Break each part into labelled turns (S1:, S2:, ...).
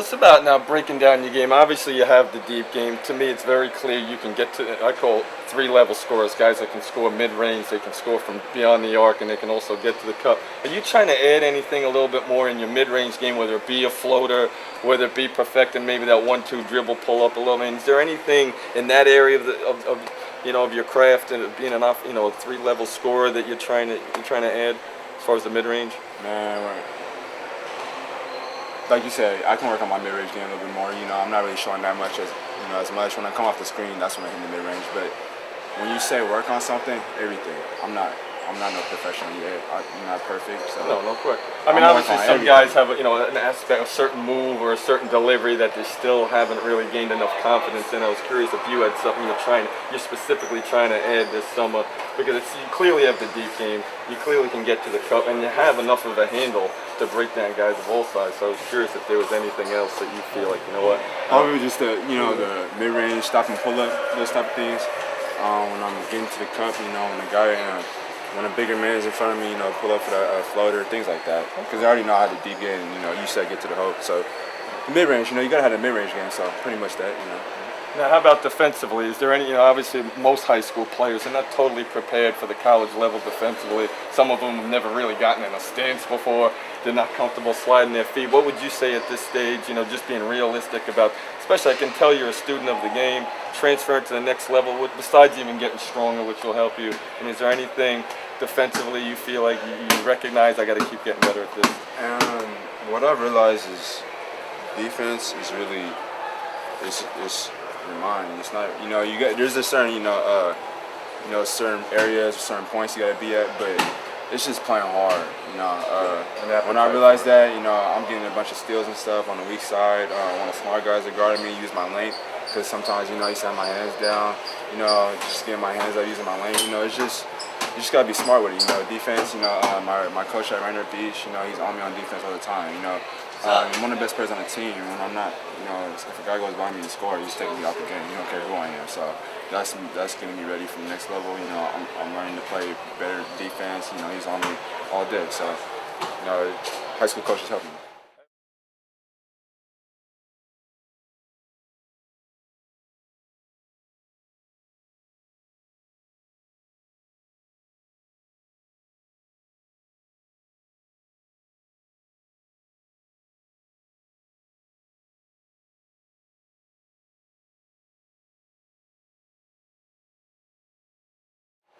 S1: let's about now breaking down your game. Obviously, you have the deep game. To me, it's very clear you can get to, I call it three-level scorers, guys that can score mid-range, they can score from beyond the arc, and they can also get to the cup. Are you trying to add anything a little bit more in your mid-range game, whether it be a floater, whether it be perfecting maybe that 1-2 dribble pull-up a little? I mean, is there anything in that area of your craft and being an a three-level scorer that you're trying to add as far as the mid-range?
S2: Man, like you said, I can work on my mid-range game a little bit more. I'm not really showing that much as much. When I come off the screen, that's when I hit the mid-range. But when you say work on something, everything, I'm not no professional yet. I'm not perfect. So
S1: no quick. I mean, obviously some guys have an aspect, a certain move or a certain delivery that they still haven't really gained enough confidence in. I was curious if you had something you're specifically trying to add this summer, because you clearly have the deep game, you clearly can get to the cup, and you have enough of a handle to break down guys of all sides. So I was curious if there was anything else that you feel like,
S2: probably just the mid-range stop and pull up, those type of things. When I'm getting to the cup, when a bigger man is in front of me, pull up for the floater, things like that. Because I already know how to deep get, and you said get to the hoop. So mid-range, you gotta have a mid-range game. So pretty much that,
S1: Now, how about defensively? Is there any, obviously most high school players are not totally prepared for the college level defensively. Some of them have never really gotten in a stance before. They're not comfortable sliding their feet. What would you say at this stage, just being realistic about, especially I can tell you're a student of the game, transferring to the next level, besides even getting stronger, which will help you. I mean, is there anything defensively you feel like you recognize, I got to keep getting better at this?
S2: What I've realized is defense is really, it's your mind. It's not, there's a certain, certain areas, certain points you got to be at, but it's just playing hard, When I realized that, I'm getting a bunch of steals and stuff on the weak side. When the smart guys are guarding me, use my length, because sometimes, I used to have my hands down, just getting my hands up, using my length, it's just, you just got to be smart with it, defense, my coach at Rainier Beach, he's on me on defense all the time, I'm one of the best players on the team. When I'm not, if a guy goes by me to score, he's taking me out the game. You don't care who I am. So that's getting me ready for the next level. I'm learning to play better defense. He's on me all day. So, high school coaches help me.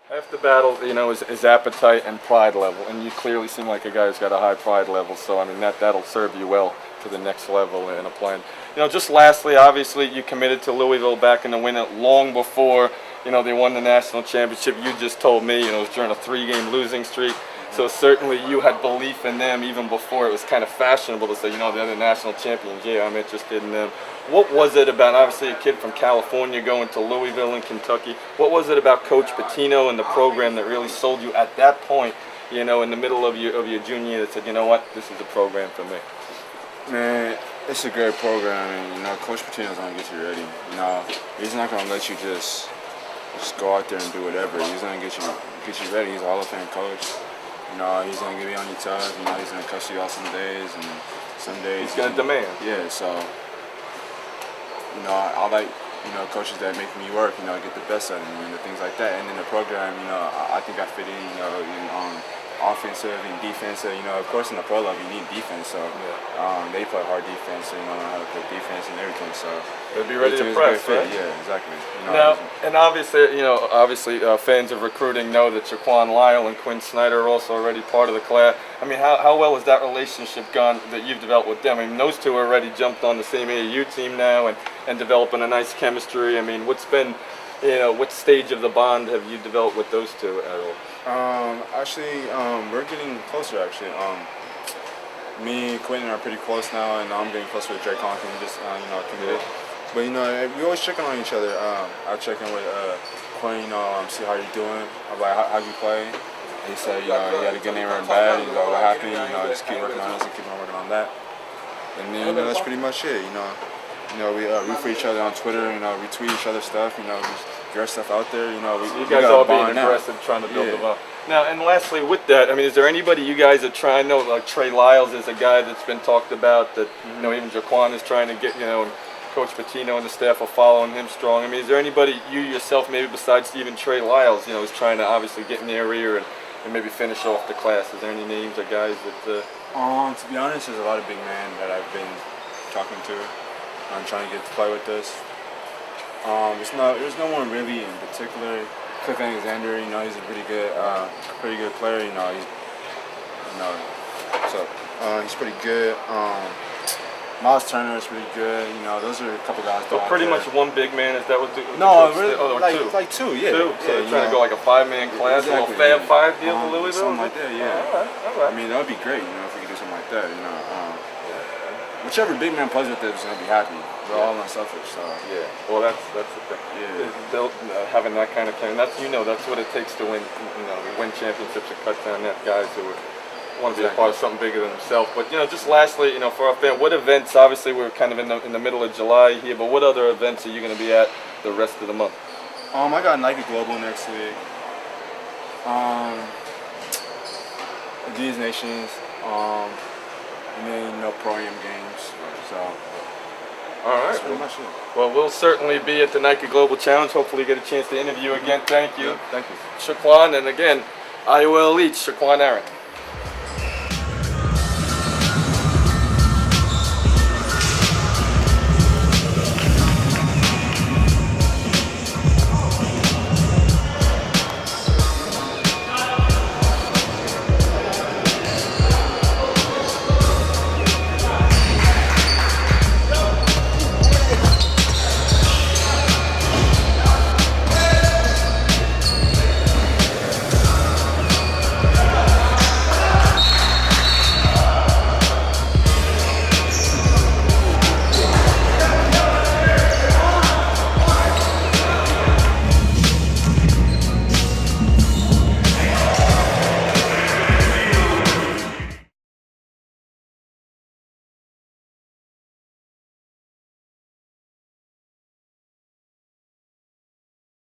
S1: Half the battle, is appetite and pride level, and you clearly seem like a guy who's got a high pride level. So I mean that'll serve you well to the next level in a plan. Just lastly, obviously you committed to Louisville back in the winter long before they won the national championship. You just told me it was during a 3-game losing streak. So certainly you had belief in them even before it was kind of fashionable to say, they're the national champions. Yeah, I'm interested in them. What was it about, obviously a kid from California going to Louisville in Kentucky, what was it about Coach Pitino and the program that really sold you at that point, in the middle of your junior year that said, this is the program for me?
S2: Man, it's a great program, and Coach Pitino's gonna get you ready. He's not gonna let you just go out there and do whatever. He's gonna get you ready. He's a Hall of Fame coach. He's gonna get you on your toes. He's gonna cuss you out some days, and some days
S1: he's gonna demand.
S2: Yeah, so I like coaches that make me work. Get the best out of me, and things like that. And in the program, I think I fit in. In offensive and defensive. Of course, in the pro level, you need defense. So they play hard defense, so know how to play defense and everything. So
S1: they'll be ready to press, right?
S2: Yeah, exactly.
S1: Now, and obviously, fans of recruiting know that Shaqquan Lyle and Quinn Snyder are also already part of the class. I mean, how well has that relationship gone that you've developed with them? I mean, those two already jumped on the same AAU team now and developing a nice chemistry. I mean, what's been, what stage of the bond have you developed with those two at all?
S2: Actually, we're getting closer. Actually, me and Quentin are pretty close now, and I'm getting closer with Drake Conklin. Just committed. But we always checking on each other. I check in with Quentin, see how you're doing. I'm like, how'd you play? He said, he had a good name and bad. He's like, what happened? Just keep working on this and keep on working on that. And then that's pretty much it. We root for each other on Twitter. We tweet each other stuff. We get our stuff out there.
S1: You guys all being aggressive, trying to build them up. Now, and lastly, with that, I mean, is there anybody you guys are trying? I know, like Trey Lyles is a guy that's been talked about. That you know, even Shaqquan is trying to get. You know, and Coach Pitino and the staff are following him strong. I mean, is there anybody you yourself, maybe besides even Trey Lyles, you know, is trying to obviously get in their ear and maybe finish off the class? Is there any names or guys that?
S2: To be honest, there's a lot of big men that I've been talking to. I'm trying to get to play with us. There's no one really in particular. Cliff Alexander, you know, he's a pretty good player. You know, he's pretty good. Miles Turner is pretty good. You know, those are a couple guys.
S1: So pretty much one big man. Is that what?
S2: No, really,
S1: or
S2: like
S1: two.
S2: Like two, yeah.
S1: Two. So
S2: yeah,
S1: they're trying to go like a 5-man class, a little Fab Five deal for Louisville.
S2: Something like that, yeah.
S1: All right.
S2: I mean, that would be great. You know, if we could do something like that. You know, whichever big man plays with us is gonna be happy. We're all unselfish, so.
S1: Yeah. Well, that's the thing.
S2: Yeah.
S1: They'll, having that kind of plan. That's that's what it takes to win. You know, win championships and cut down that guys who want to be a part of something bigger than themselves. But you know, just lastly, you know, for our fan, what events? Obviously, we're kind of in the middle of July here, but what other events are you going to be at the rest of the month?
S2: I got Nike Global next week. Adidas Nations. And then Pro Am games. So.
S1: All right.
S2: That's pretty much it.
S1: Well, we'll certainly be at the Nike Global Challenge. Hopefully, get a chance to interview again. Thank you.
S2: Yeah, thank you.
S1: Shaqquan, and again, Iowa Elite, Shaqquan Aaron.